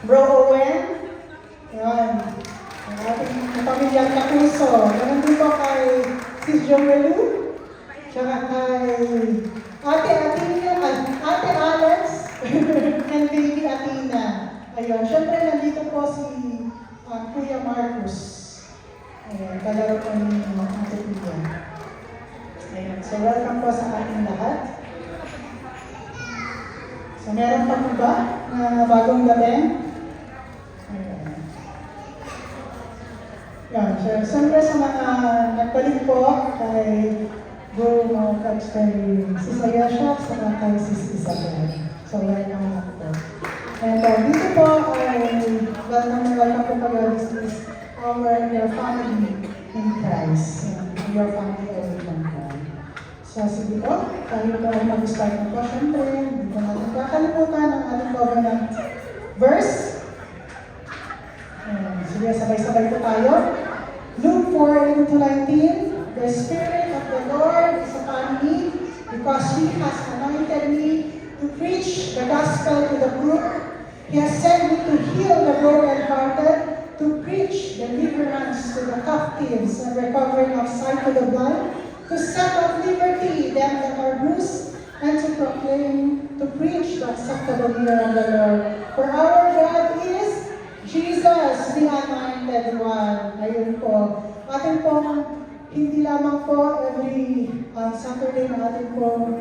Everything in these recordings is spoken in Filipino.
Bro Owen. Yan. Ang ating pamilyang Kapuso. Ganun din po kay Sis Jomelu. Tsaka kay Ate Athena, Ate Alex, and Baby Athena. Ayun. Siyempre, nandito po si Kuya Marcus. Ayun. Kalaro po ni Ate Kuya. Ayun. So, welcome po sa ating lahat. So, meron pa po ba na bagong gabi? Ayun. Yan. Siyempre sa mga nagbalik po kay Bro Coach kay Sis Ayasha sa kay Sis Isabel. So, welcome na po. And dito po ay welcome po kayo. This is your family in Christ. Your family all in God. So, sige po, tayo po ay mag-start na po. Siyempre, hindi po natin kakalimutan ang ating covenant verse. Sige, sabay-sabay po tayo. Luke 4:19, the Spirit of the Lord is upon me because He has anointed me to preach the gospel to the poor. He has sent me to heal the brokenhearted, to preach deliverance to the captives and recovering of sight to the blind, to set at liberty them that are bruised, and to proclaim, to preach the acceptable year of the Lord. For our God is Jesus, the Anointed One. Ayun po. Atin pong, hindi lamang po every Saturday na atin pong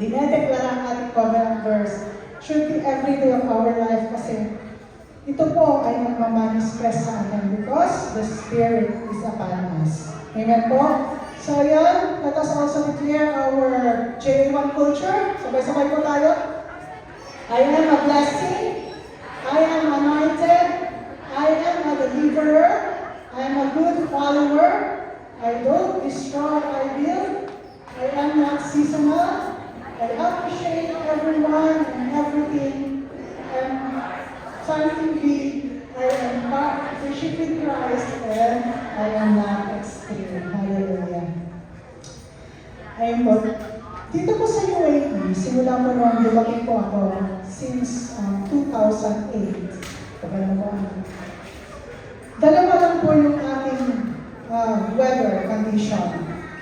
dinedeklara ang ating covenant verse. Should be every day of our life kasi ito po ay nagmamanifest sa atin because the Spirit is upon us. Amen po? So yan, let us also declare our J1 culture. Sabay-sabay po tayo. I am a blessing. I am anointed. I am a deliverer. I am a good follower. I don't destroy, I build. I am not seasonal. I appreciate everyone and everything. And scientifically, I am partnership with Christ and I am not extreme. Hallelujah. Ayun po. Dito po sa UAE, simula po nung lumaki po ako since 2008. Pagkala po ano. Dalawa lang po yung ating weather condition.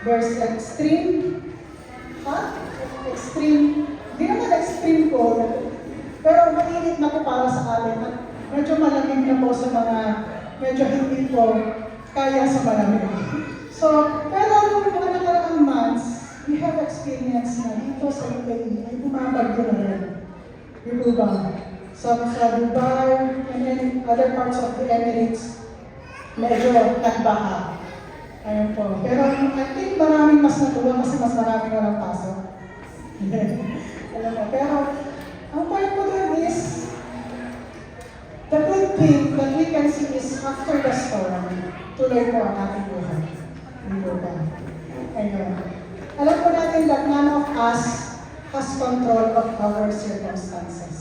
There's extreme hot, extreme, hindi naman extreme cold, pero mainit na po para sa atin at medyo malamig na po sa mga medyo hindi po kaya sa malamig. So, pero nung mga nakaraang months, we have experience na dito sa UAE ay bumabagyo na rin. Di ba? Sa Dubai and then other parts of the Emirates, medyo nagbaha. Ayun po. Pero I think maraming mas natuwa kasi mas maraming walang pasok. Alam mo, pero ang point po dun is, the good thing that we can see is after the storm, tuloy po ang ating buhay. Hindi ba? Ayun. Alam po natin that none of us has control of our circumstances.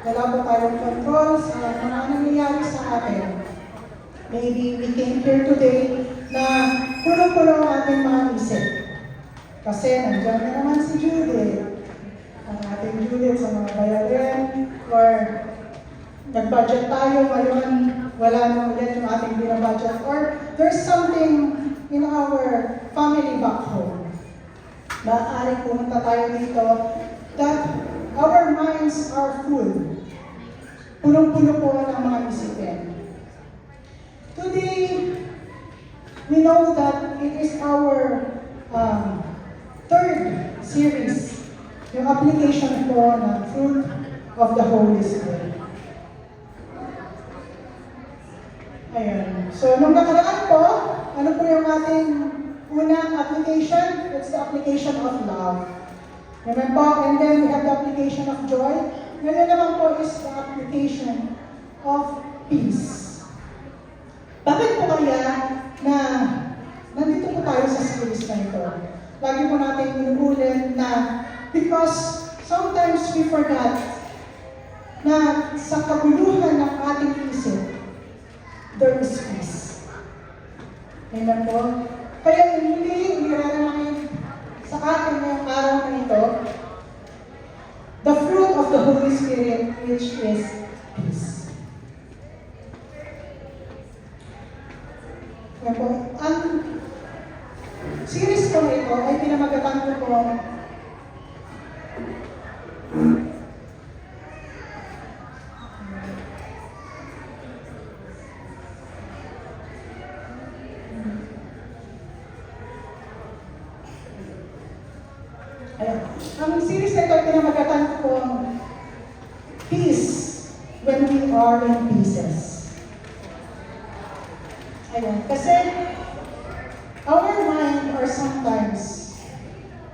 Wala po tayong control sa mga nangyayari sa atin. Maybe we came here today na puno-puno ang ating mga isip. Kasi nandiyan na naman si Judith. Ang ating Judith sa mga bayarin. Or nag-budget tayo ngayon, wala na ulit yung ating binabudget. Or there's something in our family back home. Maaaring pumunta tayo dito that our minds are full. Punong-puno po ng mga isipin. Today, we know that it is our third series, yung application po ng fruit of the Holy Spirit. Ayan. So, nung nakaraan po, ano po yung ating unang application? It's the application of love. Amen po? And then we have the application of joy. Ngayon naman po is the application of peace. Bakit po kaya na nandito po tayo sa series na ito? Lagi po natin inuulit na because sometimes we forgot na sa kabuluhan ng ating isip, there is peace. Amen po? Kaya hindi nilalaman sa atin ngayong araw na ito, the fruit of the Holy Spirit, which is peace. Kaya po, ang series ko ito ay pinamagatan ko po ang series na ito ay pinamagatan ko peace when we are in pieces. Ayan. Kasi our mind are sometimes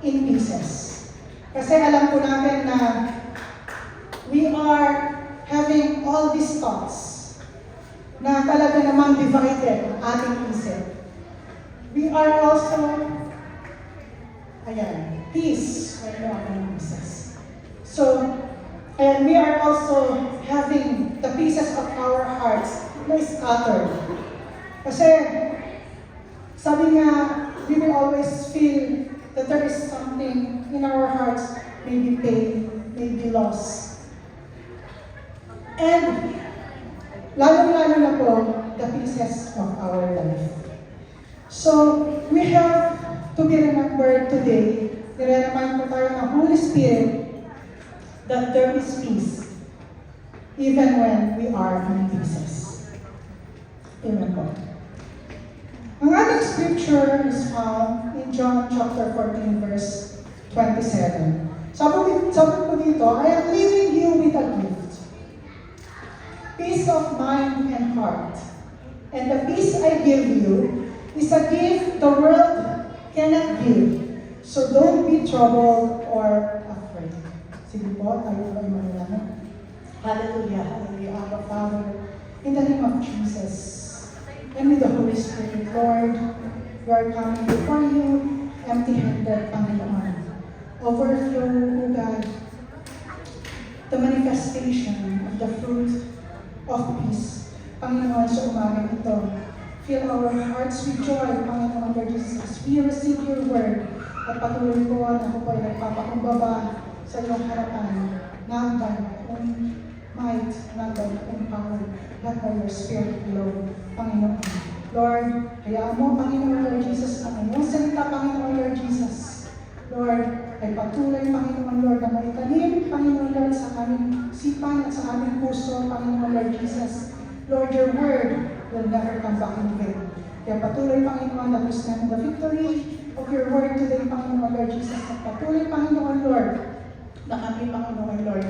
in pieces. Kasi alam po natin na we are having all these thoughts na talaga namang divided ang ating isip. We are also, ayan, peace when we are in pieces. So, and we are also having the pieces of our hearts na scattered. Kasi, sabi nga, we will always feel that there is something in our hearts, maybe pain, maybe loss. And, lalo-lalo na po, the pieces of our life. So, we have to be remembered today, nire-remind po tayo ng Holy Spirit that there is peace even when we are in pieces. Amen po. Ang ating scripture is found in John chapter 14 verse 27. Sabi po dito, I am leaving you with a gift. Peace of mind and heart. And the peace I give you is a gift the world cannot give. So don't be troubled or afraid. Sige po, tayo po ay manalangin. Hallelujah, hallelujah, Abba Father. In the name of Jesus, and with the Holy Spirit, Lord, we are coming before you, empty-handed, Panginoon. Overflow, O God, the manifestation of the fruit of peace. Panginoon, sa umaga ito, fill our hearts with joy, Panginoon, Lord Jesus, as we receive your word. At patuloy po na ako po ay nagpapakumbaba sa iyong harapan, not by my own might, not by my own power, but by your Spirit, Lord, Panginoon. Lord, hayaan mo, Panginoon, Lord Jesus, ang iyong salita, Panginoon, Lord Jesus. Lord, ay patuloy, Panginoon, Lord, na maitanim, Panginoon, Lord, sa aming sipan at sa aming puso, Panginoon, Lord Jesus. Lord, your word will never come back in vain. Kaya patuloy, Panginoon, na present the victory of your word today, Panginoon, Lord Jesus. At patuloy, Panginoon, Lord, na kami, Panginoon, Lord,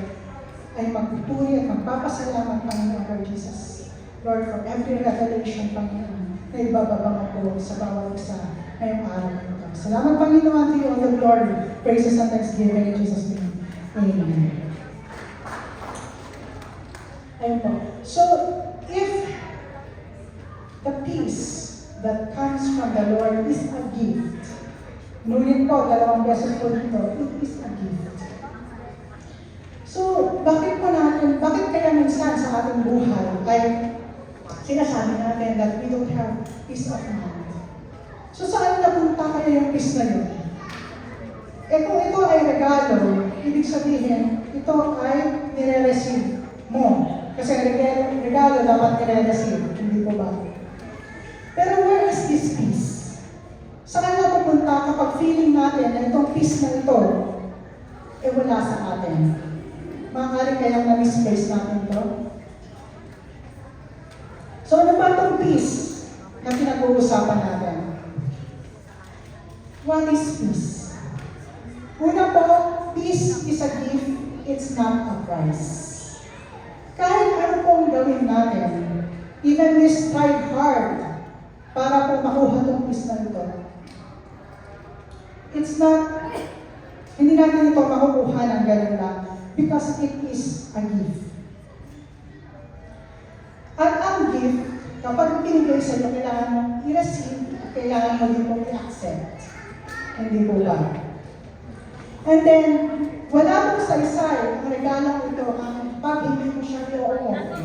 ay magpupuri at magpapasalamat, Panginoon, Lord Jesus. Lord, for every revelation, Panginoon, na ibababa mo po sa bawat isa ngayong araw na ito. Salamat, Panginoon, to you all the glory, praises and thanksgiving in Jesus' name. Amen. Ayun po. So, if the peace that comes from the Lord is a gift, nulit po, dalawang beses po dito, it is a gift. So, bakit kaya minsan sa ating buhay ay sinasabi natin that we don't have peace of mind? So, saan napunta kaya yung peace na yun? Eh kung ito ay regalo, ibig sabihin, ito ay nire-receive mo. Kasi regalo dapat nire-receive, hindi po ba? Pero where is this peace? Saan napupunta kapag feeling natin na itong peace na ito, eh wala sa atin? Maaari kayang na-misplace natin ito? So ano ba itong peace na pinag-uusapan natin? What is peace? Una po, peace is a gift, it's not a price. Kahit ano pong gawin natin, even we strive hard para po makuha itong peace na ito, it's not, hindi natin ito makukuha ng ganun lang because it is a gift. At ang gift, kapag pinigay sa iyo, kailangan mo i-receive, kailangan mo din po i-accept. Hindi po ba? And then, wala pong saysay ang regalong ito ang pag hindi mo siya i-open.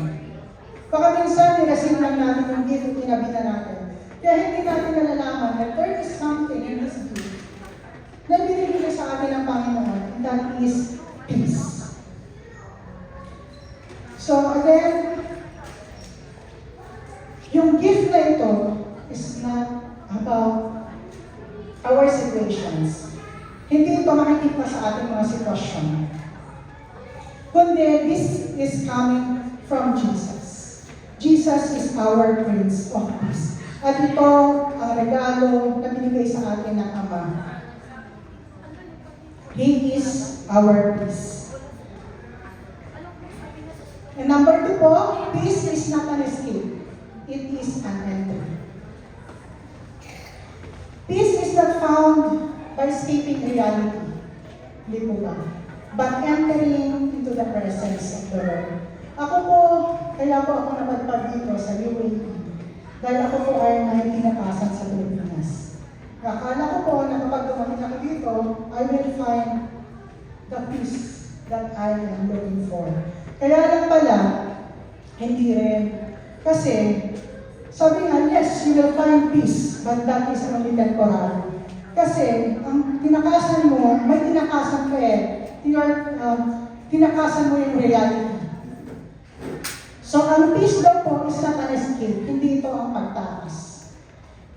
Baka minsan, i-receive lang natin yung gift at tinabi na natin. Kaya hindi natin nalalaman that there is something in this gift na binibigay sa atin ng Panginoon, and that is peace. So again, yung gift na ito is not about our situations. Hindi ito makikita sa ating mga sitwasyon. Kundi, this is coming from Jesus. Jesus is our Prince of Peace. At ito ang regalo na binigay sa atin ng Ama. He is our peace. And number 2 po, peace is not an escape. It is an entry. Peace is not found by escaping reality. Hindi po ba? But entering into the presence of the Lord. Ako po, kaya po ako napadpad dito sa UAE. Dahil ako po ay nakikinakasan sa Pilipinas. Akala ko po na kapag dumating ako dito, I will find the peace that I am looking for. Kaya lang pala, hindi rin. Kasi, sabi nga, yes, you will find peace, but that is only temporary. Kasi, ang tinakasan mo, may tinakasan ka eh. Tinakasan mo yung reality. So, ang peace daw po is not an escape. Hindi ito ang pagtakas.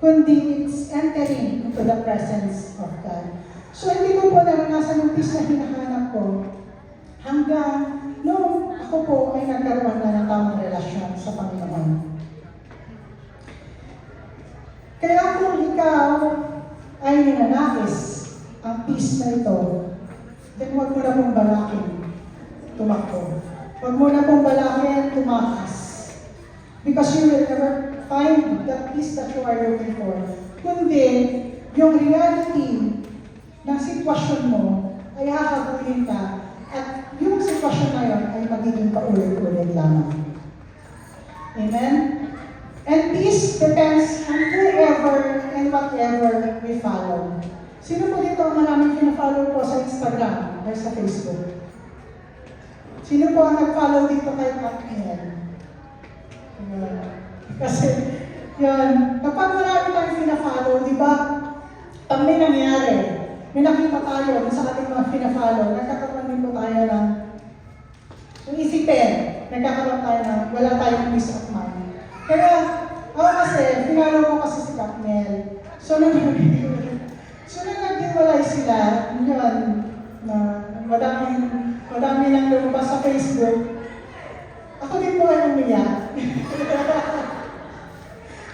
Kundi it's entering into the presence of God. So, hindi ko po naranasan yung peace na hinahanap ko hanggang nung ako po ay nagkaroon na ng tamang relasyon sa Panginoon. Kaya kung ikaw ay ninanais ang peace na ito, then huwag mo na pong balakin tumakbo. Huwag mo na pong balakin tumakas. Because you will never find the peace that you are looking for. Kundi, yung reality ng sitwasyon mo ay hahabulin ka at yung sitwasyon na yun ay magiging paulit-ulit lamang. Amen? And peace depends on whoever and whatever we follow. Sino po dito ang maraming kina-follow po sa Instagram or sa Facebook? Sino po ang nag-follow dito kay Katniel? Kasi, yun, kapag marami tayong kina-follow, di ba, pag may nangyari, may nakita tayo sa ating mga kina-follow, nagkakaroon din po tayo ng isipin, nagkakaroon tayo ng wala tayong peace of mind. Kaya, ako kasi, pinalo ko kasi si Katniel. So, nung naghiwalay sila, yun, na madami nang lumabas sa Facebook. Ako din po ay umiyak.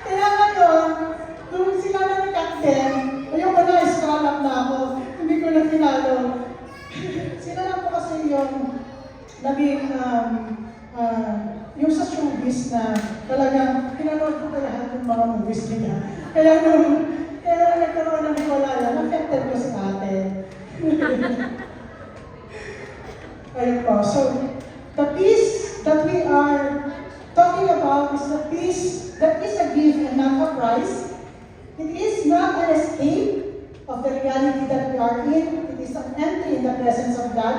Kaya ngayon, nung sila na ni Captain, ayun ko na, scroll up na ako. Hindi ko na pinalo. Sila lang po kasi yung naging, yung sa showbiz na talagang pinanood ko pa lahat ng mga movies nila. Kaya nagkaroon ng hiwalayan, affected ko si ate. Ayun po. So, the peace that we are talking about is the peace that is a gift and not a prize. It is not an escape of the reality that we are in. It is an entry in the presence of God.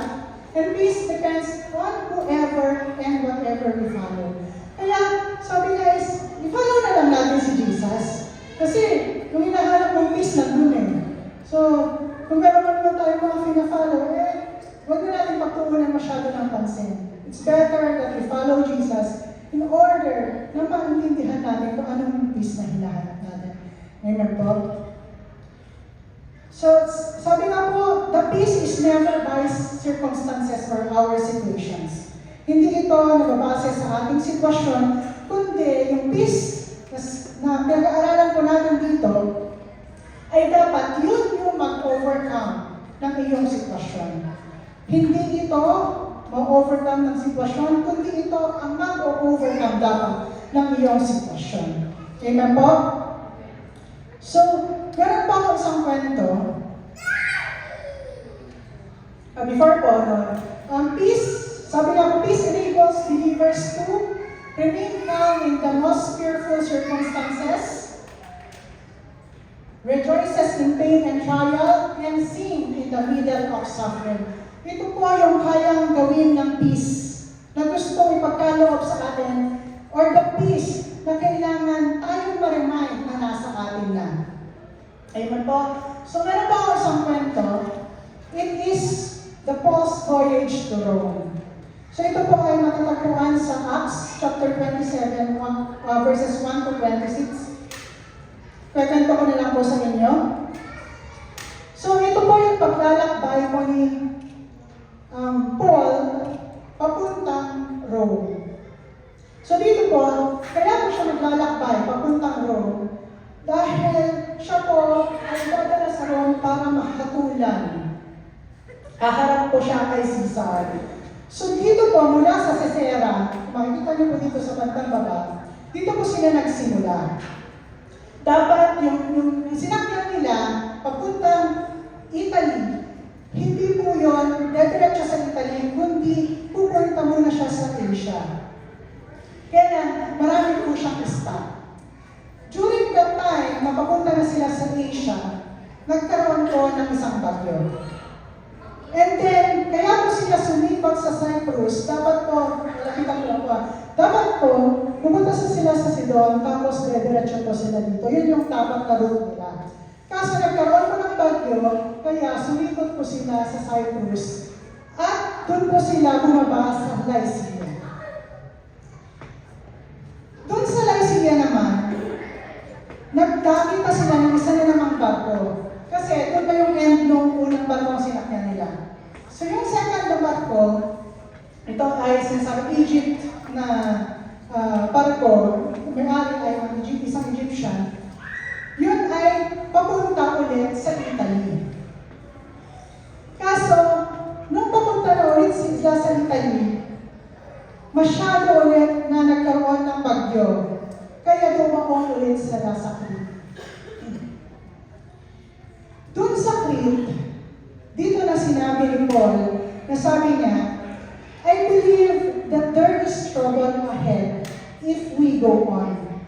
And peace depends on whoever and whatever we follow. Kaya, sabi guys, i-follow na lang natin si Jesus. Kasi, kung hinahanap ng peace, nandun eh. So, kung meron pa naman tayo mga pina-follow, huwag na natin pagtuunan masyado ng pansin. It's better that we follow Jesus in order na maintindihan natin kung anong peace na hinahanap natin. Amen po? So, sabi nga po, the peace is never by circumstances or our situations. Hindi ito nababase sa ating sitwasyon, kundi yung peace na pinag-aaralan po natin dito ay dapat yun yung mag-overcome ng iyong sitwasyon. Hindi ito ma-overcome ng sitwasyon, kundi ito ang mag-overcome dapat ng iyong sitwasyon. Amen po? So, meron pa ako isang kwento. Before po, peace, sabi nga po, peace enables believers to remain calm in the most fearful circumstances, rejoices in pain and trial, and sing in the middle of suffering. Ito po yung kayang gawin ng peace na gusto ipagkaloob sa atin, or the peace na kailangan tayong ma-remind na nasa atin na. Amen po? So meron pa ako isang kwento. It is the Paul's voyage to Rome. So ito po ay matatagpuan sa Acts chapter 27, verses 1 to 26. Kwento ko na lang po sa inyo. So ito po yung paglalakbay po ni Paul papuntang Rome. So dito po, kaya po siya maglalakbay papuntang Rome dahil siya po ay dadala sa Rome para makatulan. Kaharap po siya kay Caesar. So dito po, mula sa Caesarea, makikita niyo po dito sa bandang baba, dito po sila nagsimula. Dapat yung sinakyan nila papuntang Italy, hindi po yun dediretso sa Italy, kundi pupunta muna siya sa Asia. Kaya marami po siyang stop. During that time, na papunta na sila sa Asia, nagkaroon po ng isang bagyo. And then, kaya po sila sumipat sa Cyprus, dapat po, nakita ko po, dapat po, pumunta sila sa Sidon, tapos diretso po sila dito. Yun yung dapat na route nila. Kaso nagkaroon po ng bagyo, kaya sumipat po sila sa Cyprus. At doon po sila bumaba sa Lycia. Doon sa Lycia naman, nagkakita sila ng isa na namang barko. Kasi doon pa yung end ng unang barko ang sinakyan nila. So yung second na barko, ito ay sinasabi Egypt na barko, may-ari ay isang Egyptian, yun ay papunta ulit sa Italy. Kaso, nung papunta na ulit sila sa Italy, masyado ulit na nagkaroon ng bagyo. Kaya dumako ulit sila sa Crete. Doon sa Crete, dito na sinabi ni Paul, na sabi niya, I believe that there is trouble ahead if we go on.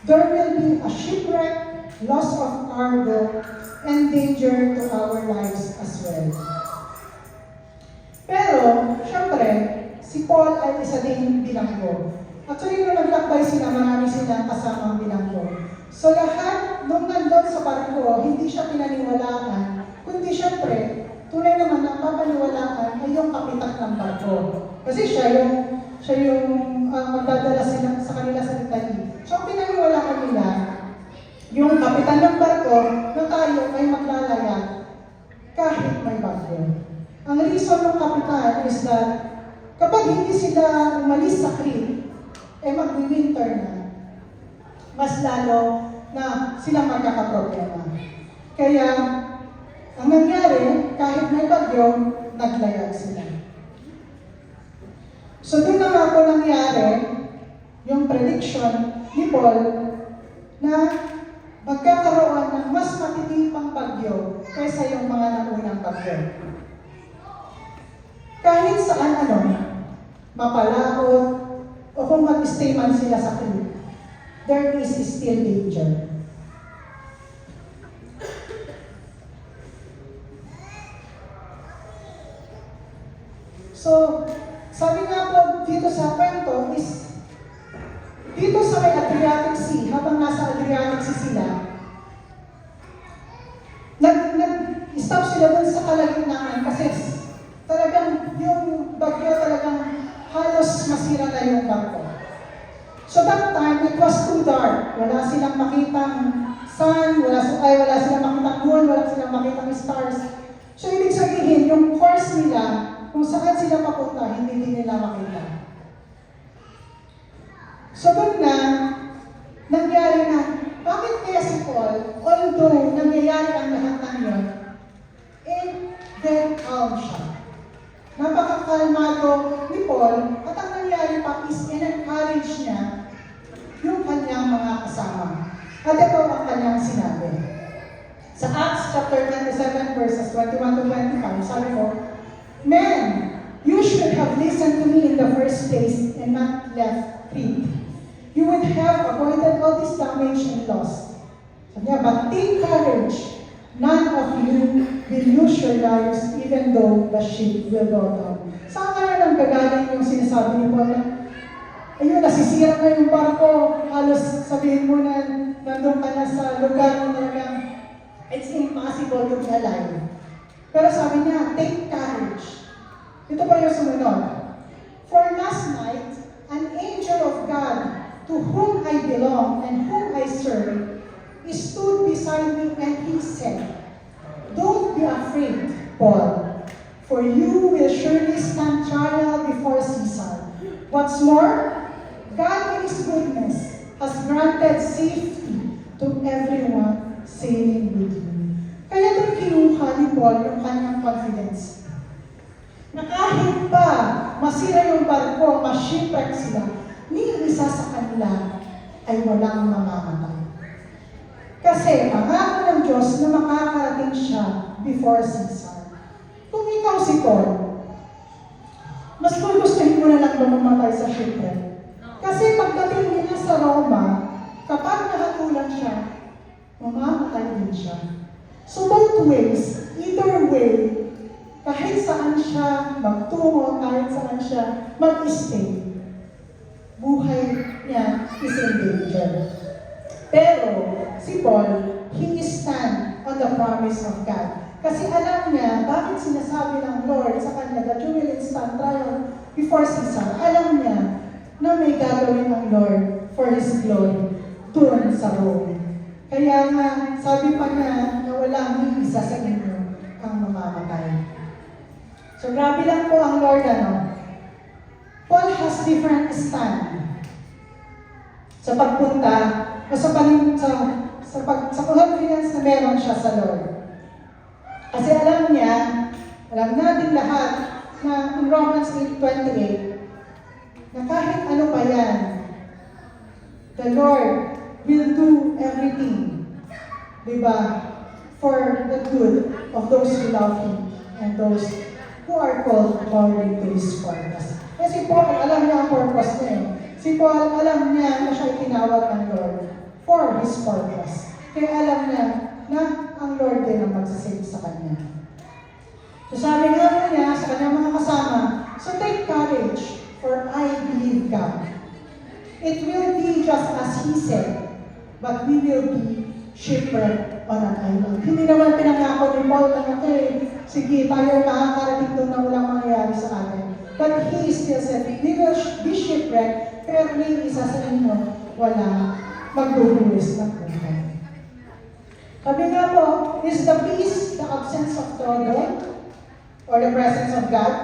There will be a shipwreck, loss of cargo, and danger to our lives as well. Pero, syempre, si Paul ay isa ding bilanggo. Actually, nung naglakbay sila, marami silang kasamang bilanggo. So lahat, nung nandun sa barko, hindi siya pinaniwalaan, kundi syempre, tunay naman ang papaniwalaan ay yung kapitan ng barko. Kasi siya yung magdadala sila sa kanila sa Italy. So ang pinaniwalaan nila, yung kapitan ng barko, na tayo ay maglalaya kahit may bagyo. Ang reason ng kapitan is that kapag hindi sila umalis sa Crete, mag-winter na, mas lalo na sila magkakaproblema. Kaya, ang nangyari, kahit may bagyo, naglayag sila. So, doon na nga po nangyari yung prediction ni Paul na magkakaroon ng mas matinding pang bagyo kaysa yung mga naunang bagyo. Kahit saan mapalaot, o kung mag-stay man sila sa Crete, there is still danger. So, sabi nga po dito sa kwento is, dito sa may Adriatic Sea, habang nasa Adriatic Sea sila, nag-stop sila dun sa kalagitnaan kasi talagang yung bagyo talagang halos masira na yung barko. So that time, it was too dark. Wala silang makitang sun, wala silang makitang moon, wala silang makitang stars. So ibig sabihin, yung course nila, kung saan sila papunta, hindi din nila makita. So doon na, nangyari na, bakit kaya si Paul, although nangyayari ang lahat ng yun, then calm siya. Napakakalmado ni Paul, at ang nangyari pa is in-encourage niya yung kanyang mga kasama. At ito ang kanyang sinabi. Sa Acts chapter 27 verses 21 to 25, sabi ko, Men, you should have listened to me in the first place and not left Crete. You would have avoided all this damage and loss. Sabi niya, but take courage. None of you will lose your lives even though the ship will go down. Saan kaya nang gagaling yung sinasabi ni Paul? Ayun, nasisira na yung barko. Halos sabihin mo na nandun ka na sa lugar na talagang it's impossible to be alive. Pero sabi niya, take courage. Ito pa yung sumunod. For last night, an angel of God, to whom I belong and whom I serve, stood beside me and he said, "Don't be afraid, Paul, for you will surely stand trial before Caesar. What's more, God in His goodness has granted safety to everyone sailing with you." Kaya doon kinuha ni Paul yung kanyang confidence. Na kahit pa masira yung barko, ma-shipwreck sila, ni isa sa kanila ay walang mamamatay. Kasi pangako ng Diyos na makakarating siya before Caesar. Kung ikaw si Paul, mas gugustuhin mo na lang ba mamatay sa shipwreck? Kasi pagdating nila sa Roma, kapag nakatulang siya, mamamatay din siya. So both ways, either way, kahit saan siya magtungo, kahit saan siya mag-stay, buhay niya is in danger. Pero si Paul, he stand on the promise of God. Kasi alam niya, bakit sinasabi ng Lord sa kanya that you will stand trial before Caesar. Alam niya na may gagawin ng Lord for His glory doon sa Rome. Kaya nga, sabi pa niya na walang ni isa sa inyo ang mamamatay. So grabe lang po ang Lord, ano? Paul has different stand sa pagpunta o sa confidence na meron siya sa Lord. Kasi alam niya, alam natin lahat na in Romans 8:28, na kahit ano pa yan, the Lord will do everything, diba, for the good of those who love Him and those who are called according to His purpose. Kasi Paul, alam niya ang purpose niya. Si Paul, alam niya na siya tinawag ng Lord for His purpose. Kaya alam niya na ang Lord din ang magsasave sa kanya. So sabi nga niya sa kanyang mga kasama, so take courage, for I believe God. It will be just as He said, but we will be shipwrecked on an island. Hindi naman pinangako ni Paul na, okay, sige, tayo makakarating doon na walang mangyayari sa atin. But He still said, we will be shipwrecked, pero may isa sa inyo, wala magbubuwis ng buhay. Sabi nga po, is the peace the absence of trouble or the presence of God?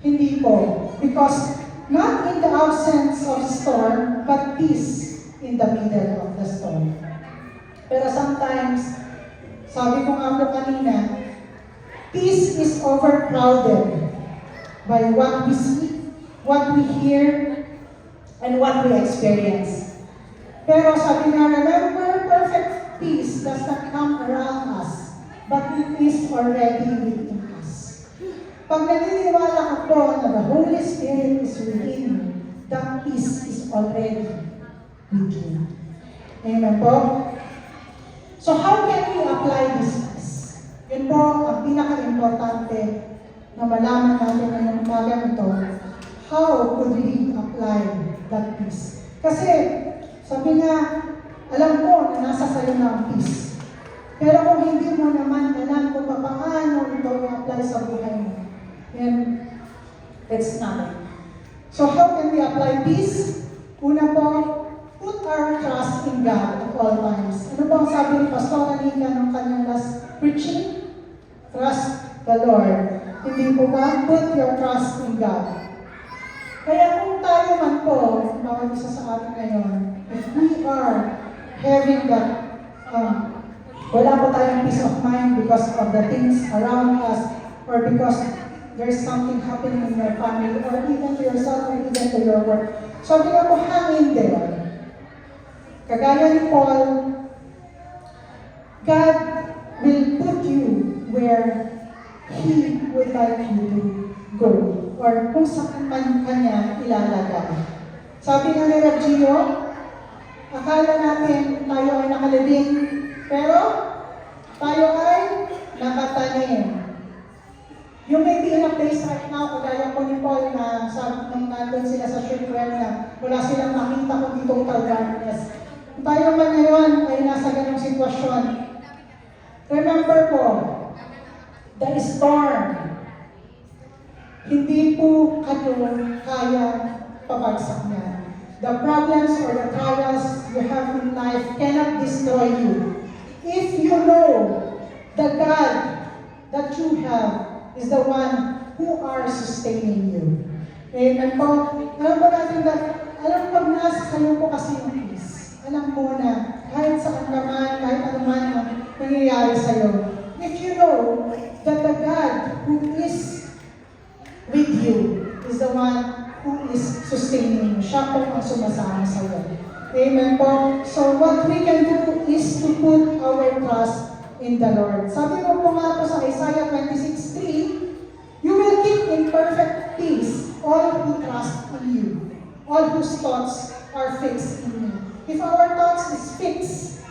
Hindi po. Because not in the absence of storm, but peace in the middle of the storm. Pero sometimes, sabi ko nga po kanina, peace is overcrowded by what we see, what we hear, and what we experience. Pero sabi nga, remember, perfect peace does not come around us, but it is already within us. Pag naniniwala ka po na the Holy Spirit is within you, that peace is already with you. Amen po? So how can we apply this peace? Yun po ang pinaka-importante na malaman natin ngayong umagang ito. How could we apply that peace? Kasi, sabi nga, alam mo na nasa sayo na ang peace. Pero kung hindi mo naman alam kung paano ito i-apply sa buhay mo, then it's nothing. So how can we apply peace? Una po, put our trust in God at all times. Ano po ang sabi ni Pastor Anika ng kanyang last preaching? Trust the Lord. Hindi po ba? Put your trust in God. Kaya kung tayo man po, bawat isa sa atin ngayon, if we are having that, wala po tayong peace of mind because of the things around us, or because there's something happening in your family, or even to yourself, or even to your work. Sabi nga po, hang in there. Kagaya ni Paul, God will put you where He would like you to go, or kung saan man kanya ilalagay. Sabi nga ni Rabgio, akala natin tayo ay nakalibing, pero tayo ay nakatanim. You may be in a place right now, kagaya po ni Paul na nung nandun sila sa shipwreck na wala silang makita kung dito total darkness. Kung tayo man ngayon ay nasa ganong sitwasyon, remember po, the storm, hindi po kayo kaya pabagsak niya. The problems or the trials you have in life cannot destroy you. If you know the God that you have is the one who are sustaining you. Amen po. Alam mo natin alam pag nasa sayo po kasi yung peace. Alam mo na kahit saan ka man, kahit ano man ang nangyayari sa'yo. If you know that the God who is with you is the one who is sustaining you. Siya po ang sumasama sa'yo. Amen po. So what we can do is to put our trust in the Lord. Sabi mo po nga po sa Isaiah 26:3, you will keep in perfect peace all who trust in you, all whose thoughts are fixed in you. If our thoughts is fixed,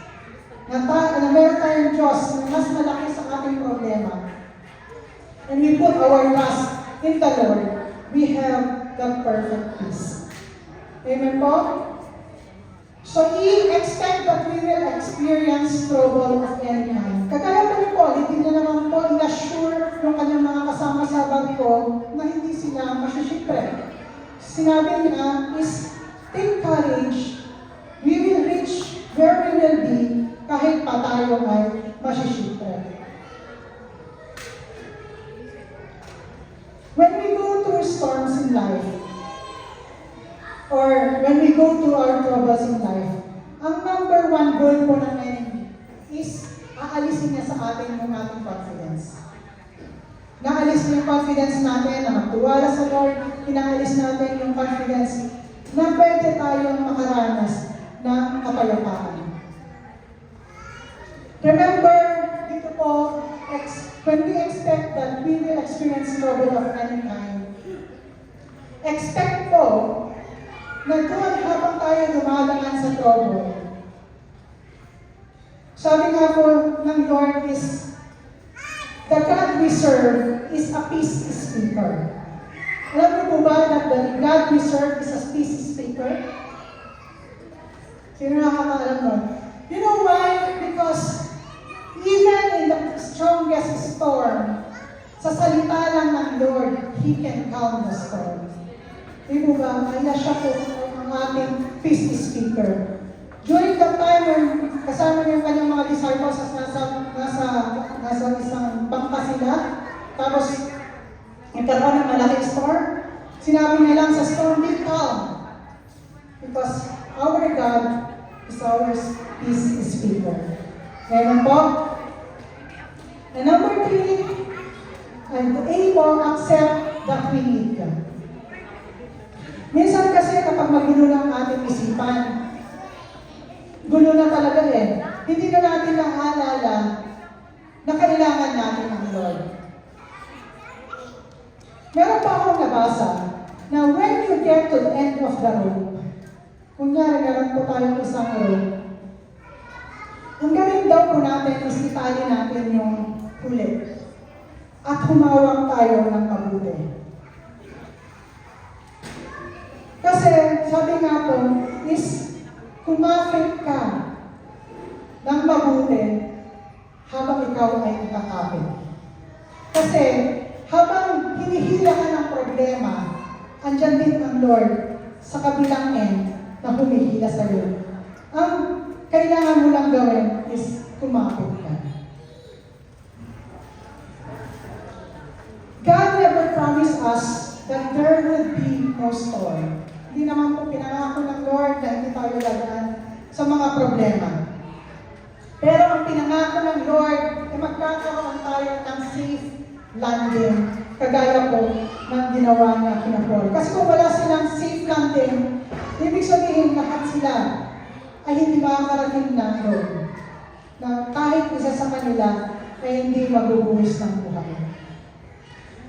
na meron tayong Diyos na mas malaki sa ating problema, and we put our trust in the Lord, we have that perfect peace. Amen po? So, expect that we will experience trouble of any kind. Kagaya po ni Paul, hindi na naman po in-assure yung kanyang mga kasama sa barko na hindi sila masishipwreck. Sinabi niya is, take courage, we will reach where we will be kahit pa tayo ay masishipwreck. When we go through storms in life, or when we go through our troubles in life, ang number one goal po ng enemy is aalisin niya sa atin yung ating confidence. Naalis niya yung confidence natin na magtiwala sa Lord, inaalis natin yung confidence na pwede tayong makaranas ng kapayapaan. Remember, dito po, when we expect that we will experience trouble of any kind, expect po na doon habang tayo dumadaan sa trouble. Sabi nga po ng Lord is, the God we serve is a peace speaker. Alam niyo po ba that the God we serve is a peace speaker? Sino nakakaalam nun? You know why? Because even in the strongest storm, sa salita lang ng Lord, He can calm the storm. Di ba ba? Kaya siya po ang ating peace speaker. During that time when kasama niya yung kanyang mga disciples nasa isang bangka sila, tapos nagkaroon ng malaking storm, sinabi niya lang sa storm, be calm. Because our God is our peace speaker. Ngayon po. And number 3, and able accept that we need God. Minsan kasi kapag magulo ng ating isipan, gulo na talaga eh. Hindi na natin naaalala na kailangan natin ang Lord. Meron pa akong nabasa na when you get to the end of the rope, kunyari meron po tayong isang rope, ang gawin daw po natin is itali natin yung huli at humawak tayo ng mabuti. Kasi sabi nga po is kumapit ka ng mabuti habang ikaw ay nakakapit. Kasi habang hinihila ka ng problema, andyan din ang Lord sa kabilang end na humihila sa iyo. Ang kailangan mo lang gawin is kumapit ka. God never promised us that there would be no storm. Hindi naman po pinangako ng Lord na hindi tayo lagaan sa mga problema. Pero ang pinangako ng Lord ay magkakaroon tayo ng safe landing, kagaya po ng ginawa niya kina Paul. Kasi kung wala silang safe landing, ibig sabihin lahat sila ay hindi makakarating ng Lord. Na kahit isa sa kanila ay hindi magubuwis ng buhay.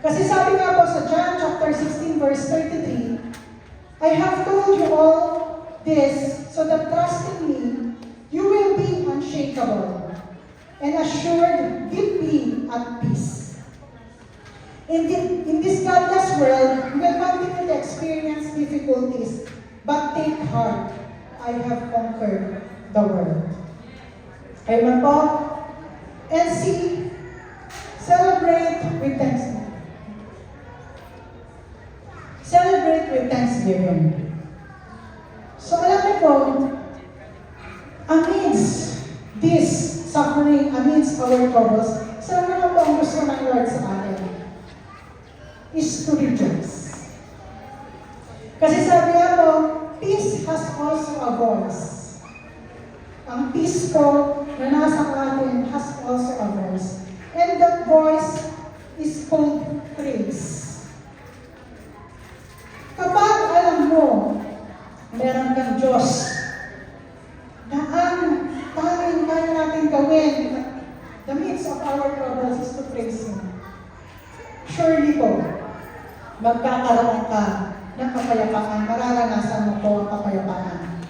Kasi sabi nga po sa John chapter 16 verse 33, I have told you all this so that trusting me, you will be unshakable and assured deeply at peace. In this godless world, you will continue to experience difficulties, but take heart, I have conquered the world. Amen po? And see, celebrate with thanksgiving. celebrate with thanksgiving. So alam niyo po, amidst this suffering, amidst our troubles, sa naman po ang gusto ng Lord sa atin is to rejoice. Kasi sabi nga po, peace has also a voice. Ang peace po na nasa atin has also a voice. And that voice is called praise. Kapag alam mo, meron kang Diyos na ang tanging kaya natin gawin the midst of our troubles is to praise Him. Surely po, magkakaroon ka ng kapayapaan, mararanasan mo po ang kapayapaan.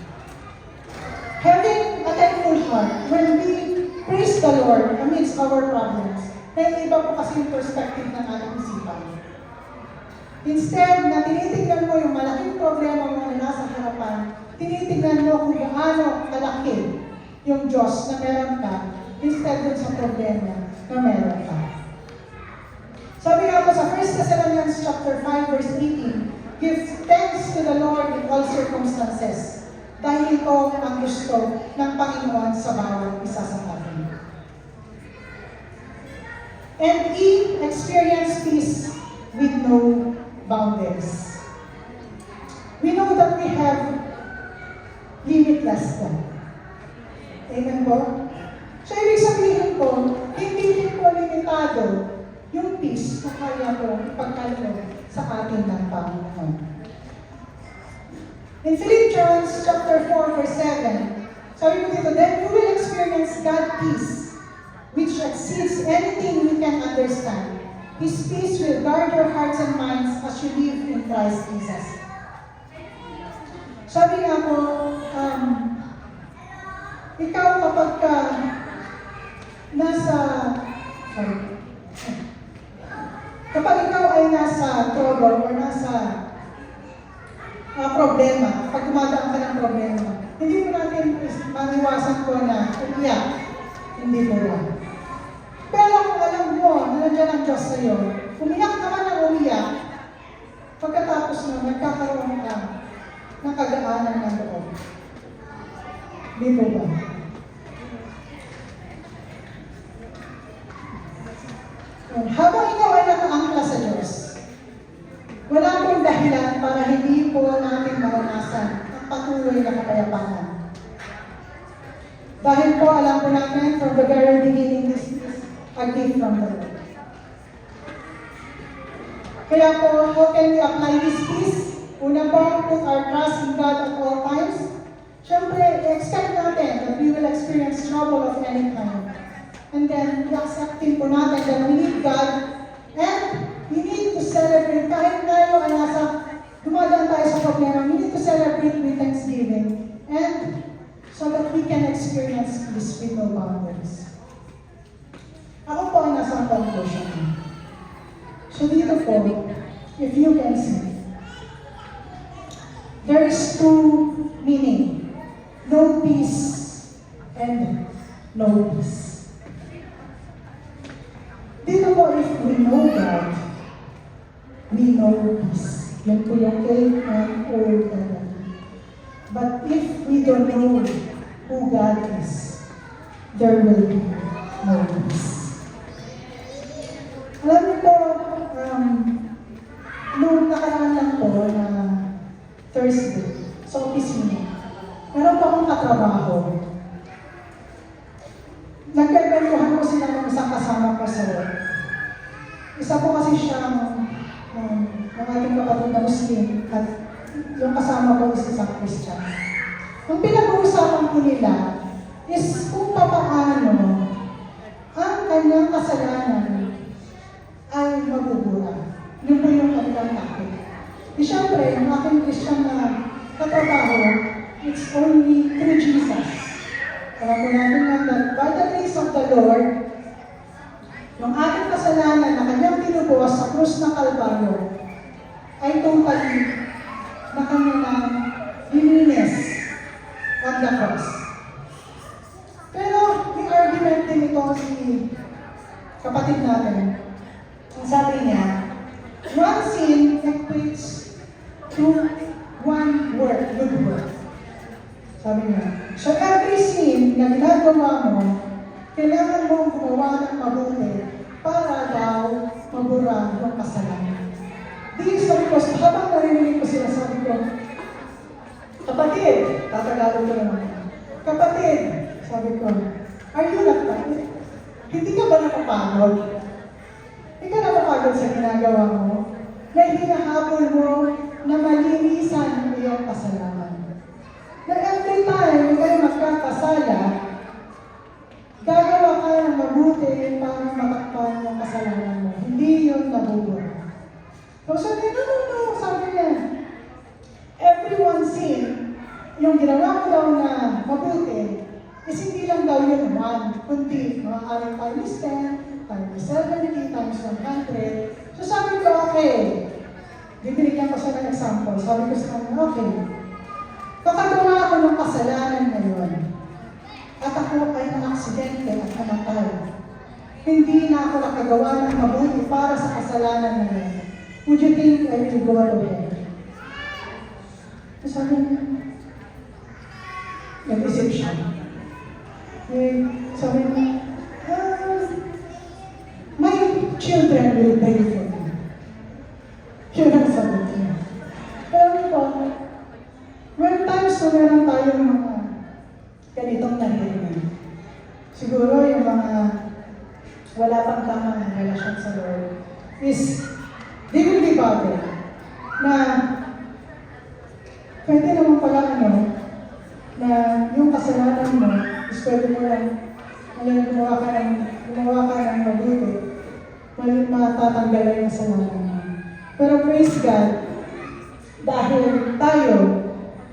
Having a thankful heart, when we praise the Lord amidst our problems, iba po kasi yung perspective ng ating isipan. Instead na tinitingnan mo yung malaking problema mo na nasa harapan, tinitingnan mo kung gaano kalaki yung Diyos na meron ka, instead dun sa problema na meron ka. Sabi nga po sa 1 Thessalonians chapter 5, verse 18, give thanks to the Lord in all circumstances, dahil ito ang gusto ng Panginoon sa bawat isa sa atin. And we experience peace with no boundaries. We know that we have limitless God. Amen po? So, ibig sabihin po, hindi din po limitado yung peace na kaya po ipagkaloob sa atin ng Panginoon. In Philippians chapter 4, verse 7, sabi po dito, then you will experience God's peace, which exceeds anything we can understand. His peace will guard your hearts and minds as you live in Christ Jesus. Sabi nga po, ikaw kapag ka kapag ikaw ay nasa trouble or nasa problema, pag dumadaan ka ng problema, hindi mo natin maniwasan ko na umiyak, hindi mo lang. Pero kung alam mo na nandiyan ang Diyos sa iyo, umiyak naman ang umiyak, pagkatapos mo, nagkakaroon ka ng kagaanan ng loob. Di mo ba? Habang ikaw ay nakaangkla sa Diyos, wala pong dahilan para hindi po natin maranasan ang patuloy na kapayapaan. Dahil po alam po natin from the very beginning, this is a gift from the Lord. Kaya po, how can we apply this peace? Una po, put our trust in God at all times. Siyempre, expect natin that we will experience trouble of any kind. And then, i-acceptin po natin that we need God and we need to celebrate. Kahit tayo ay dumadaan tayo sa problema, we need to celebrate with thanksgiving. And so that we can experience peace with no boundaries. Ako po ay nasa conclusion. So dito po, if you can see, there is two meaning. No peace and no peace. Dito po, if we know God, we know peace. Yan po yung K-N-O-L. But if we don't know who God is, there will be no peace. Alam niyo po, noong nakaraan lang po na Thursday, sa opisina, meron pa akong katrabaho. Nagkakwentuhan ko sila ng isang kasama ko sa work. Isa po kasi siya ng ating kapatid na Muslim at yung kasama ko is isang Christian. Ang pinag-uusapan ko nila is kung paano ang kanyang kasalanan ay mabubura. Yun po yung kanilang takot. Di syempre, ang aking Christian na katrabaho, it's only through Jesus. Alam ko natin nga that by the grace of the Lord, yung ating kasalanan na kanyang tinubos sa krus ng Kalbaryo ay totally na kanyang lininis on the cross. Pero may argument din ito si kapatid natin. Ang sabi niya, one sin equates one work, good work. Sabi niya, so every sin na ginagawa mo, kailangan mong gumawa ng mabuti para daw mabura yung kasalanan. Di sabi ko, habang narinig ko sila, sabi ko, kapatid, tatagalog ko naman. Kapatid, sabi ko, are you not tired? Hindi ka ba napapagod? Hindi ka napapagod sa ginagawa mo? Na hinahabol mo na malinisan ang iyong kasalanan. Na every time kayo magkakasala, gagawa ka ng mabuti para matakpan yung kasalanan mo. Hindi yun nabubura. So sabi, no, sabi niya, everyone sin, yung ginawa mo daw na mabuti, is hindi lang daw yun one, kundi maaaring times 10, times 70, times 100. So sabi ko, okay, bibigyan ko siya ng example. Sabi ko sa kanya, okay, kakagawa ako ng kasalanan ngayon, at ako ay na-aksidente at namatay. Hindi na ako nakagawa ng mabuti para sa kasalanan na yun. Would you think I will go to hell? Sabi niya, nag-isip siya. Sabi niya, my children will pay for me. Yun ang sabi niya. Pero po, when times na meron tayong mga ganitong narinig, siguro yung mga wala pang tamang relasyon sa Lord is they will be bothered na pwede naman pala na yung kasalanan mo is pwede mo lang gumawa ka ng mabuti, matatanggalan yung kasalanan mo. Pero praise God, dahil tayo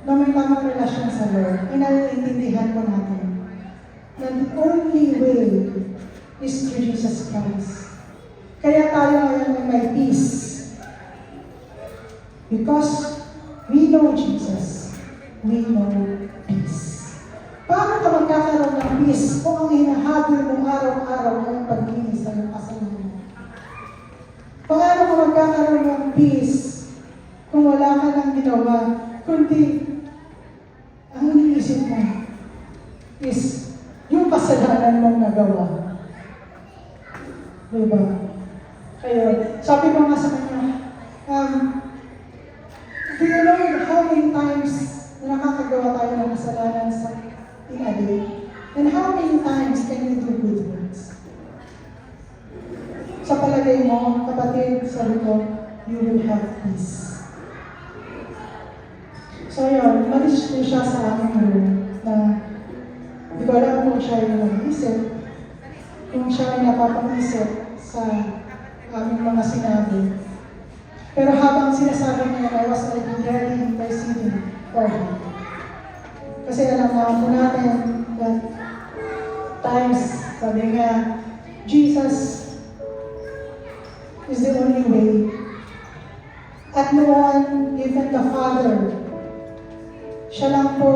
na may tamang relasyon sa Lord, inaiintindihan po natin na the only way is through Jesus Christ. Kaya tayo ngayon ay may peace. Because we know Jesus, we know peace. Paano ka magkakaroon ng peace kung ang hinahabol mo araw-araw ay paglinis sa iyong kasalanan? Paano ka magkakaroon ng peace kung wala ka nang ginawa, kundi ang iniisip mo is yung kasalanan mong nagawa? Diba? Kaya, sabi ko nga sa kanya, do you know how many times na nakakagawa tayo ng kasalanan in a day? And how many times can we do good works? Sa palagay mo, kapatid, sabi ko, you will have peace. So yun, malis ko siya sa aming room na di ko alam kung siya yung nag-isip, kung siya ay napapag-isip sa aming mga sinabi. Pero habang sinasabi niya, I was already interceding for him. Kasi alam naman po natin that times, sabi nga, Jesus is the only way. At noon, even the Father, siya lang po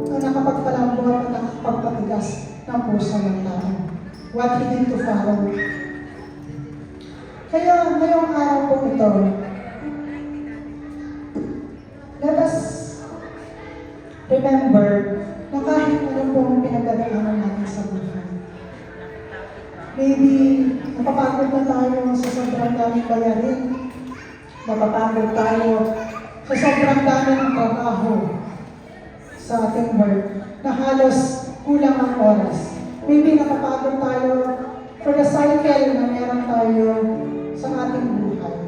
ang nakapagpalambot at nakapagpatigas ng puso ng tao. What He did to Pharaoh. Kaya ngayong araw po ito, let us remember na kahit ano pong pinagdadaanan natin sa buhay. Maybe napapagod na tayo sa sobrang daming bayarin. Napapagod tayo sa sobrang daming trabaho sa ating work na halos kulang ang oras. Maybe napapagod tayo for the cycle na meron tayo sa ating buhay.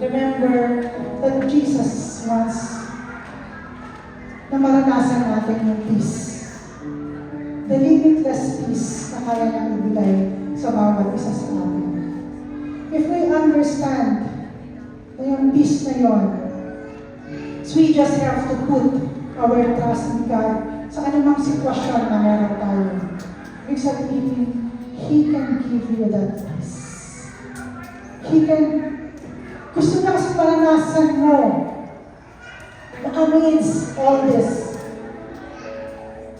Remember that Jesus wants na maranasan natin yung peace. The limitless peace na kaya niyang ibigay sa bawat isa sa atin. If we understand na yung peace na yun, so we just have to put our trust in God sa anumang sitwasyon na meron tayo. Ibig sabihin, He can give you that peace. He can, gusto niya kasi maranasan mo na amidst all this,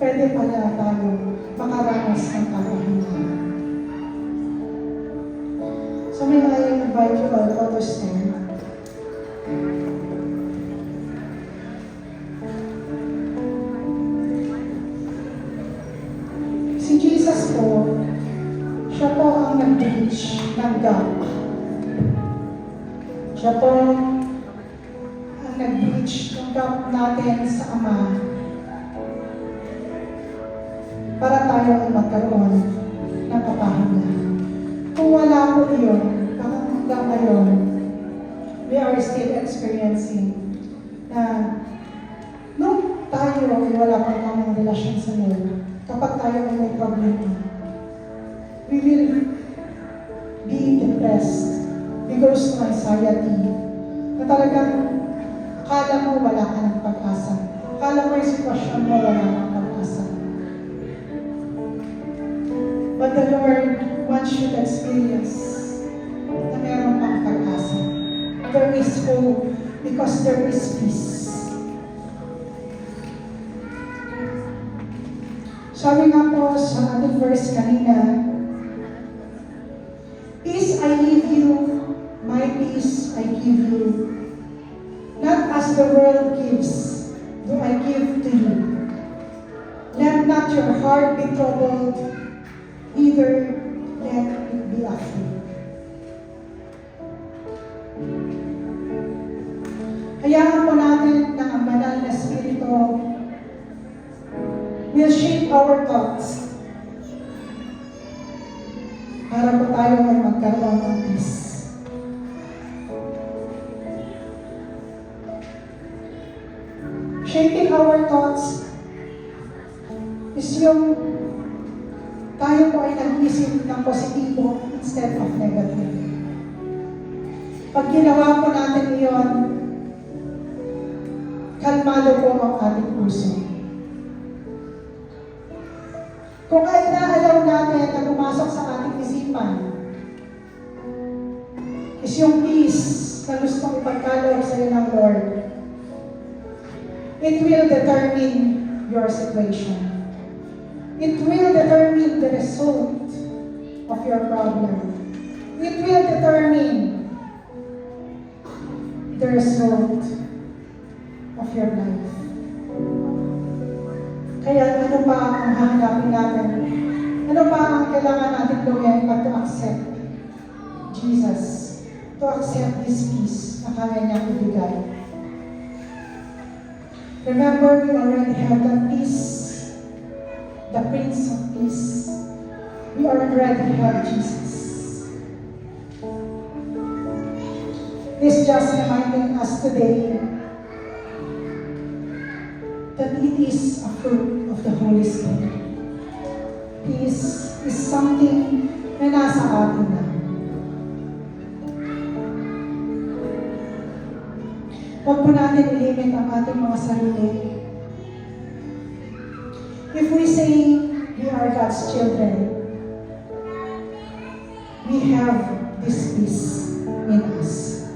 pwede pala tayo makaranas ng kapahingahan. So may I invite you all to stand. nag-reach ng gap. Siya po ang nag-reach ng gap natin sa Ama para tayo ay magkaroon ng kapahingahan. Kung wala po yun, hanggang ngayon, we are still experiencing na nung tayo ay wala pang tamang relasyon sa Lord, kapag tayo ay may problema, we will be depressed. We go to anxiety. Na talagang akala mo wala ka ng pag-asa. Akala mo yung sitwasyon mo wala ng pag-asa. But the Lord wants you to experience na meron pang pag-asa. There is hope because there is peace. Sabi nga po sa ating verse kanina, peace I leave you, my peace I give you. Not as the world gives, do I give to you. Let not your heart be troubled, neither let it be afraid. Hayaan po natin na ang banal na Espiritu will shape our thoughts para po tayo ay magkaroon ng peace. Shaping our thoughts is yung tayo po ay nag-isip ng positibo instead of negative. Pag ginawa po natin iyon, kalmado po ang ating puso. Kung ay naalaw natin na pumasok sa ating isipan, is yung peace na gustong ipagkaloob sa iyo ng Lord, it will determine your situation. It will determine the result of your problem. It will determine the result of your life. Kaya ano pa ang hahanapin natin? Ano pa ang kailangan natin gawin but to accept Jesus? To accept this peace na kaya niya ibigay. Remember, we already have that peace, the Prince of Peace. We already have Jesus. This just reminding us today that it is a fruit of the Holy Spirit. Peace is something na nasa atin na. Huwag po natin ilimit ang ating mga sarili. If we say we are God's children, we have this peace in us.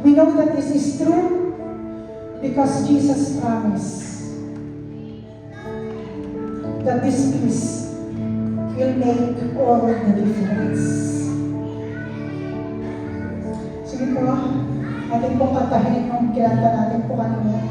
We know that this is true because Jesus promised that this peace will make all the difference. Sige po, ating pong katahin yung kinanta natin po kanina.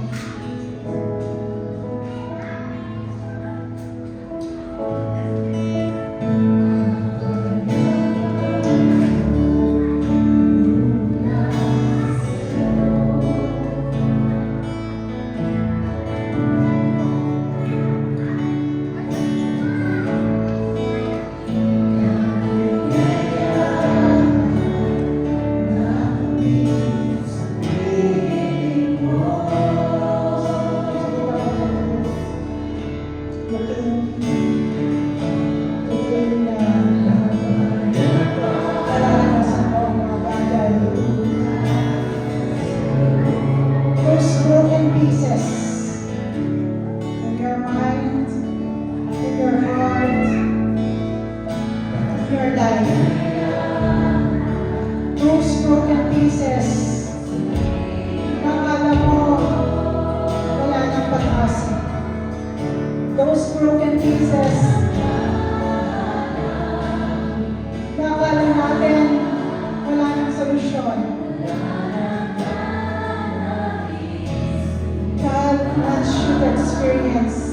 Experience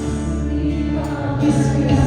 His peace.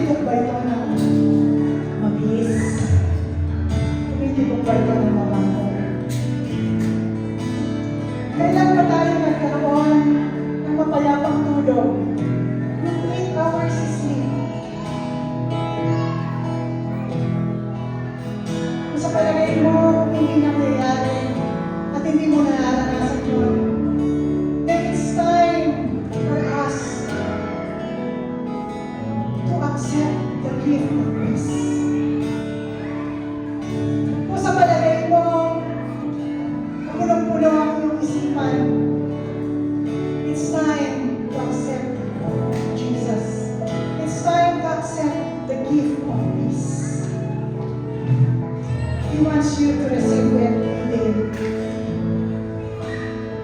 Tumitibok ba ito ng mabilis? Tumitibok ba ito ng mabagal? Kailan ba tayo nagkaroon ng mapayapang tulog? Yung 8 hours sleep. Kung sa palagay mo, hindi nangyayari at hindi mo nararanasan yun, then it's time for us to accept the gift of peace. Kung sa palagay mo, punong-puno ang iyong isipan, it's time to accept Jesus. It's time to accept the gift of peace. He wants you to receive it today.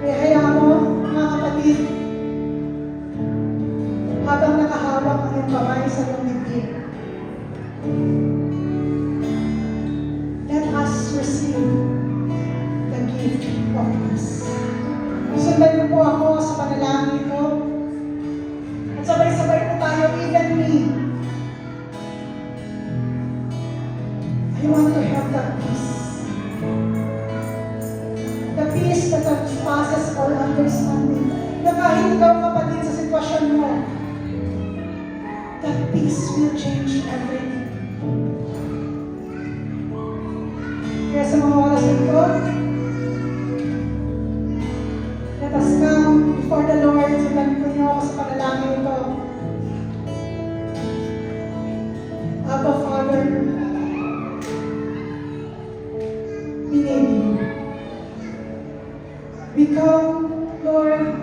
Kaya hayaan mo, mga kapatid, habang nakahawak ang iyong kamay sa iyong dibdib, let us receive the gift of peace. Sundan niyo po ako sa panalangin ko. At sabay-sabay po tayo, even me. I want to have that peace. The peace that passes all understanding. Na kahit ikaw kapatid sa sitwasyon mo, that peace will change everything. Kaya sa mga oras na ito, let us come before the Lord. Sundan po niyo ako sa panalangin ito. Abba, Father, we need you. We come, Lord,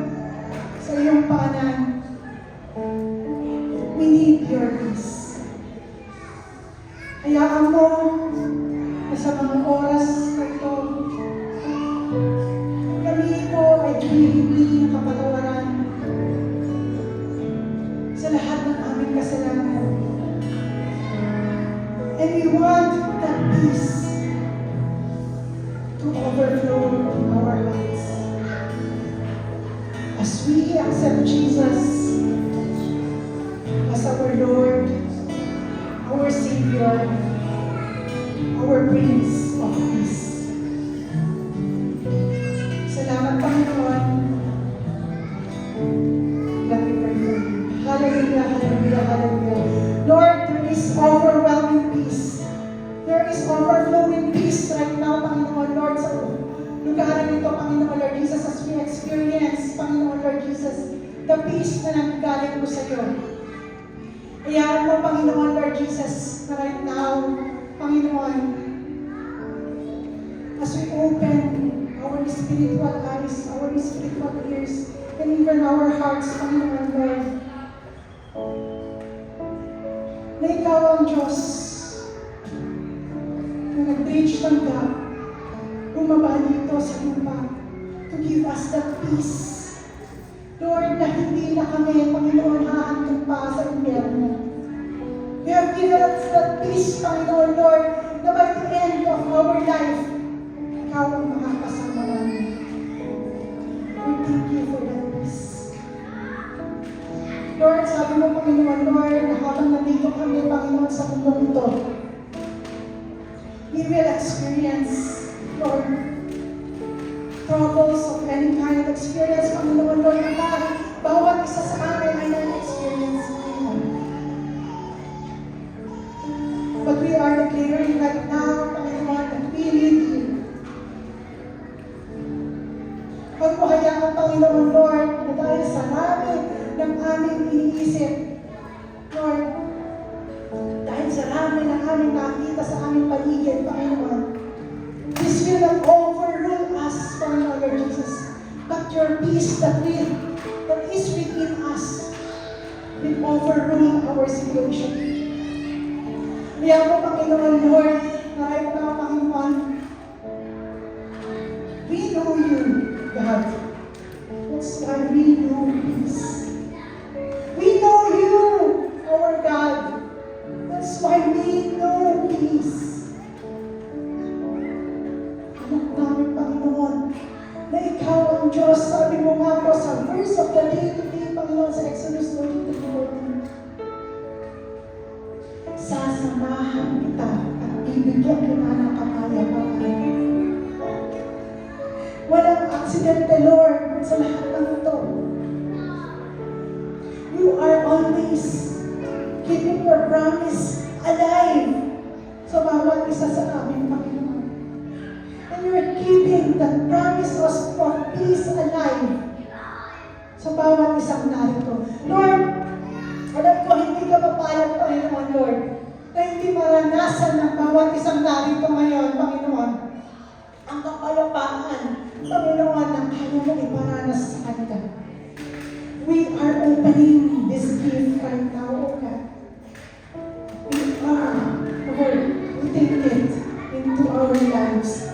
sa iyong paanan. We need your peace. Hayaan mo na sa mga oras na ito, kami po ay humihili ng kapatawaran sa lahat ng aming kasalanan. And we want that peace to overflow in our hearts. As we accept Jesus as our Lord, our Savior, our Prince of Peace. Salamat, Panginoon. Let me pray for you. Hallelujah, hallelujah, hallelujah. Lord, there is overwhelming peace. There is overflowing peace right now, Panginoon, Lord, sa lugaran nito, Panginoon, Lord Jesus, as we experience, Panginoon, Lord Jesus, the peace na nanggaling mo sa iyo. Hayaan mo, Panginoon, Lord Jesus, na right now, Panginoon, as we open our spiritual eyes, our spiritual ears, and even our hearts, Panginoon, Lord, na ikaw ang Diyos na nag-bridge ng gap, bumaba dito sa lupa to give us that peace. Lord, na hindi na kami, Panginoon, hahantong pa sa impyerno. You have given us that peace, Panginoon, Lord, na by the end of our life, ikaw ang makakasama namin. Lord, thank you for that peace. Lord, sabi mo, Panginoon, Lord, na habang nandito kami, Panginoon, sa mundong ito, we will experience, Lord, troubles of any kind of experience, Panginoon, Lord, na bawat isa sa amin ay na-experience, Panginoon. But we are declaring right now, Panginoon, that we need you. Huwag mo hayaan, Panginoon, Lord, na dahil sa dami ng aming iniisip, Lord, dahil sa dami ng aming nakita sa aming paligid, Panginoon, this will not overrule us, Panginoon, Lord Jesus, but your peace that is within us will overrule our situation. Kaya po, Panginoon, Lord, na right now, Panginoon, we know you, God. That's why we know peace. We know you, our God. That's why we know peace. Anak namin, Panginoon, na ikaw ang Diyos. Sabi mo nga po sa verse of the day today, Panginoon, sa Exodus 22:14. sasamahan kita at bibigyan kita ng kapayapaan. Walang aksidente, Lord, sa lahat ng ito. You are always keeping your promise alive sa bawat isa sa amin, Panginoon. And you're keeping the promise of peace alive sa bawat isang narito. Lord, alam ko hindi ka mapayag, Panginoon, Lord, na hindi maranasan ng bawat isang narito ngayon, Panginoon, ang kapayapaan, Panginoon, na kaya mo iparanas sa kanila. We are opening this gift right now, O God. We are, Lord, we take it into our lives.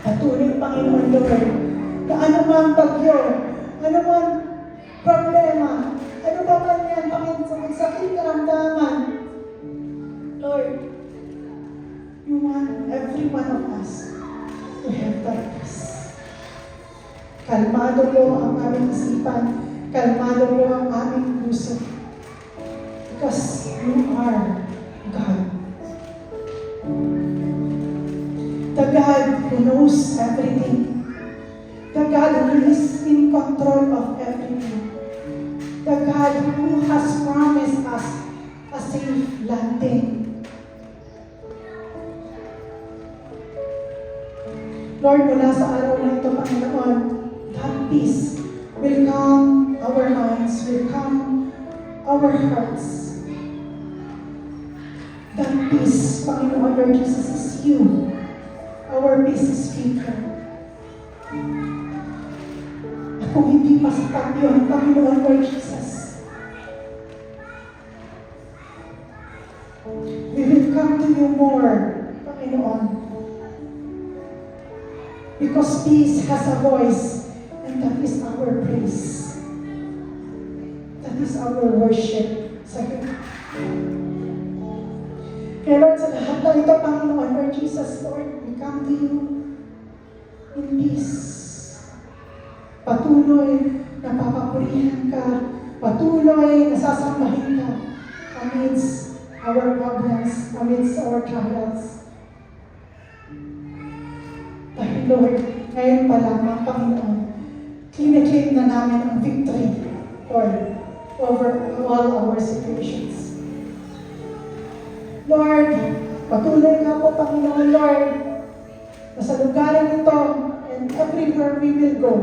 Patuloy, Panginoon, Lord, na anumang bagyo, anumang problema, ano ba man yan, Panginoon, sakit karamdaman, Lord, you want every one of us to have that peace. Kalmado po ang aming isipan, kalmado po ang aming puso. Because you are God. The God who knows everything. The God who is in control of everything. The God who has promised us a safe landing. Lord, mula sa araw na ito, Panginoon, that peace will calm our minds, will calm our hearts. That peace, Panginoon, Lord Jesus, is you. Our peace is speaker. At kung hindi pa sapat yun, Panginoon, Lord Jesus, we will come to you more, Panginoon. Because peace has a voice, and that is our praise. That is our worship sa iyo. Kaya Lord, sa lahat ng ito, Panginoon, Lord Jesus, Lord, we come to you in peace. Patuloy na papapurihan ka, patuloy na sasambahin ka amidst our problems, amidst our trials. Dahil Lord, ngayon pa lamang, Panginoon, kliniklaim na namin ang victory, Lord, over all our situations. Lord, patuloy nga po, Panginoon, Lord, na sa lugaran ito and everywhere we will go,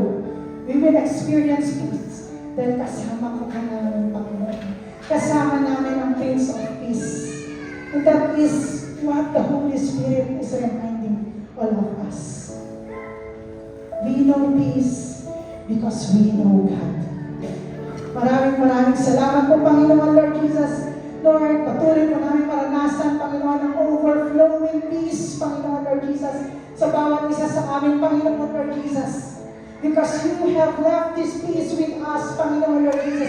we will experience peace dahil kasama ko ka namin, Panginoon. Kasama namin ang Prince of Peace. And that is what the Holy Spirit is reminding all of us. We know peace because we know God. Maraming salamat po, Panginoon, Lord Jesus. Lord, patuloy po namin maranasan, Panginoon, ang overflowing peace, Panginoon, Lord Jesus, sa bawat isa sa amin, Panginoon, Lord Jesus. Because you have left this peace with us, Panginoon, Lord Jesus.